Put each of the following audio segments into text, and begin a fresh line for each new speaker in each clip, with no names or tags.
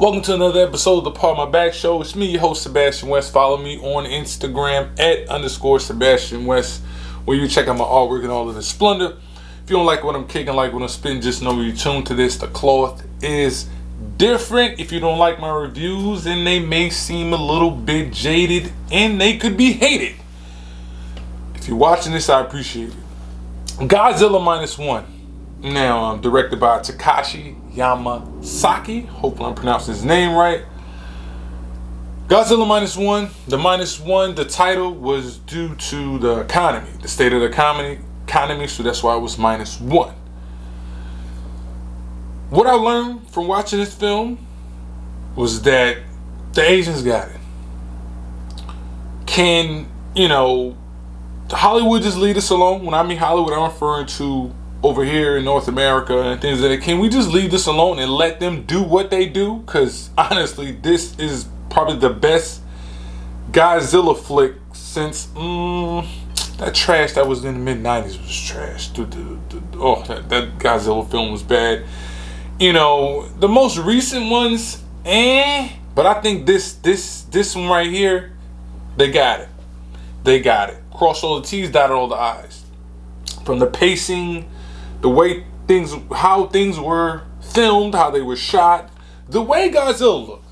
Welcome to another episode of the Part of My Back Show. It's me, your host, Sebastian West. Follow me on Instagram @_Sebastian West, where you check out my artwork and all of the splendor. If you don't like what I'm kicking, like what I'm spitting, just know you're tuned to this. The cloth is different. If you don't like my reviews, and they may seem a little bit jaded, and they could be hated. If you're watching this, I appreciate it. Godzilla -1. Now, directed by Takashi Yamasaki. Hopefully I'm pronouncing his name right. Godzilla -1. The -1, the title was due to the economy, the state of the economy, so that's why it was -1. What I learned from watching this film was that the Asians got it. Can, Hollywood just leave us alone? When I mean Hollywood, I'm referring to over here in North America and things like that. Can we just leave this alone and let them do what they do? Because honestly, this is probably the best Godzilla flick since that trash that was in the mid-90s was trash. That Godzilla film was bad. The most recent ones, but I think this one right here, they got it. Crossed all the T's, dotted all the I's. From the pacing, the way how things were filmed, how they were shot, the way Godzilla looked.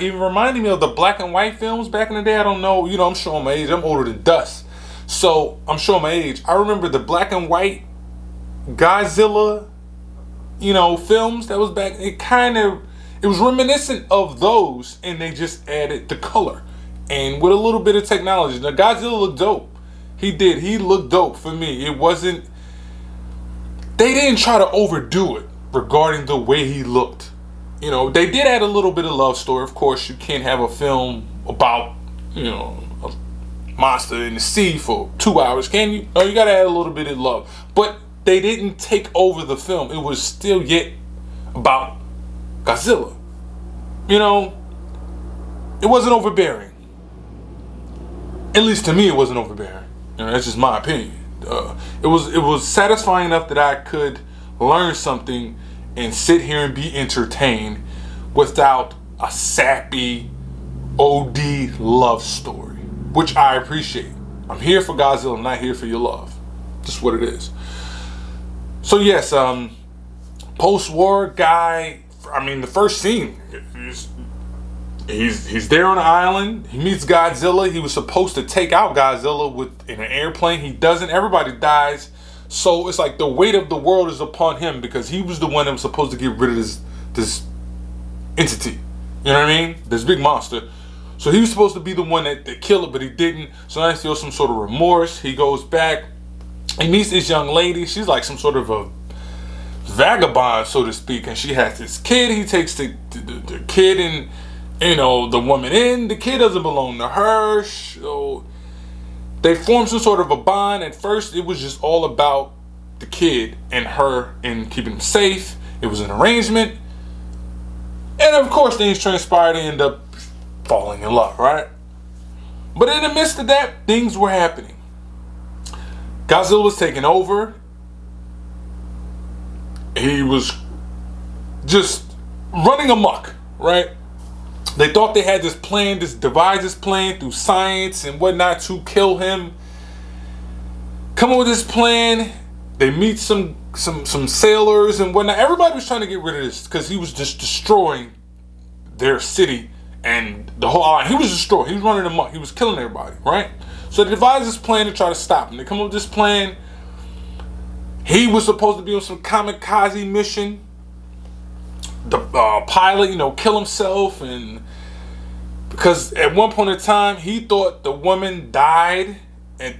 It reminded me of the black and white films back in the day. I don't know, I'm showing my age. I'm older than dust. So I'm showing my age. I remember the black and white Godzilla, films that was back. It was reminiscent of those, and they just added the color. And with a little bit of technology. Now, Godzilla looked dope. He did. He looked dope for me. They didn't try to overdo it regarding the way he looked. They did add a little bit of love story. Of course, you can't have a film about, a monster in the sea for 2 hours, can you? No, you gotta add a little bit of love. But they didn't take over the film. It was still yet about Godzilla. It wasn't overbearing. At least to me, it wasn't overbearing. That's just my opinion. It was satisfying enough that I could learn something and sit here and be entertained without a sappy OD love story, which I appreciate. I'm here for Godzilla. I'm not here for your love. Just what it is. So yes, post-war guy. The first scene. He's there on an island. He meets Godzilla. He was supposed to take out Godzilla in an airplane. He doesn't. Everybody dies. So it's like the weight of the world is upon him because he was the one that was supposed to get rid of this entity. You know what I mean? This big monster. So he was supposed to be the one that killed it, but he didn't. So now he feels some sort of remorse. He goes back. He meets this young lady. She's like some sort of a vagabond, so to speak. And she has this kid. He takes the kid and the woman in. The kid doesn't belong to her. So they form some sort of a bond. At first, it was just all about the kid and her and keeping him safe. It was an arrangement. And of course, things transpired. They end up falling in love, right? But in the midst of that, things were happening. Godzilla was taking over. He was just running amok, right? They thought they had this plan, devised this plan through science and whatnot to kill him. Come up with this plan. They meet some sailors and whatnot. Everybody was trying to get rid of this because he was just destroying their city and the whole island. He was destroying. He was running amok. He was killing everybody, right? So they devised this plan to try to stop him. They come up with this plan. He was supposed to be on some kamikaze mission. The pilot, kill himself, and because at one point in time he thought the woman died, and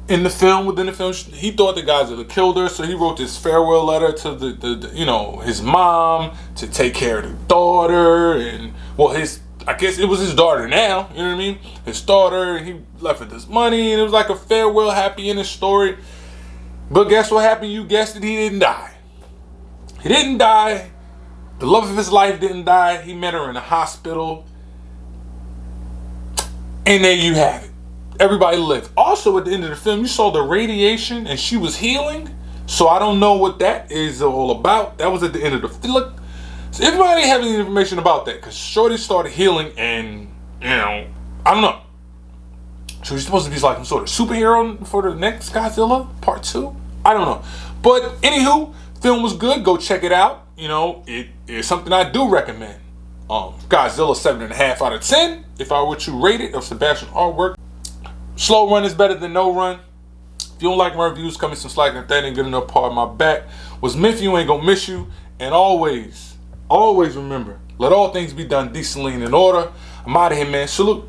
within the film, he thought the Godzilla killed her. So he wrote this farewell letter to the his mom to take care of the daughter, and I guess it was his daughter now. You know what I mean? His daughter, and he left with this money, and it was like a farewell, happy ending story. But guess what happened? You guessed it. He didn't die. He didn't die. The love of his life didn't die. He met her in a hospital. And there you have it. Everybody lived. Also, at the end of the film, you saw the radiation and she was healing. So I don't know what that is all about. That was at the end of the film. So everybody have any information about that? Because Shorty started healing, and I don't know. So he's supposed to be like some sort of superhero for the next Godzilla Part 2? I don't know. But anywho, film was good. Go check it out. It is something I do recommend. Godzilla 7.5 out of 10. If I were to rate it, of Sebastian artwork. Slow run is better than no run. If you don't like my reviews, cut me some slack. If that ain't good enough, part of my back. What's meant for you ain't gonna miss you. And always remember, let all things be done decently and in order. I'm out of here, man. Salute.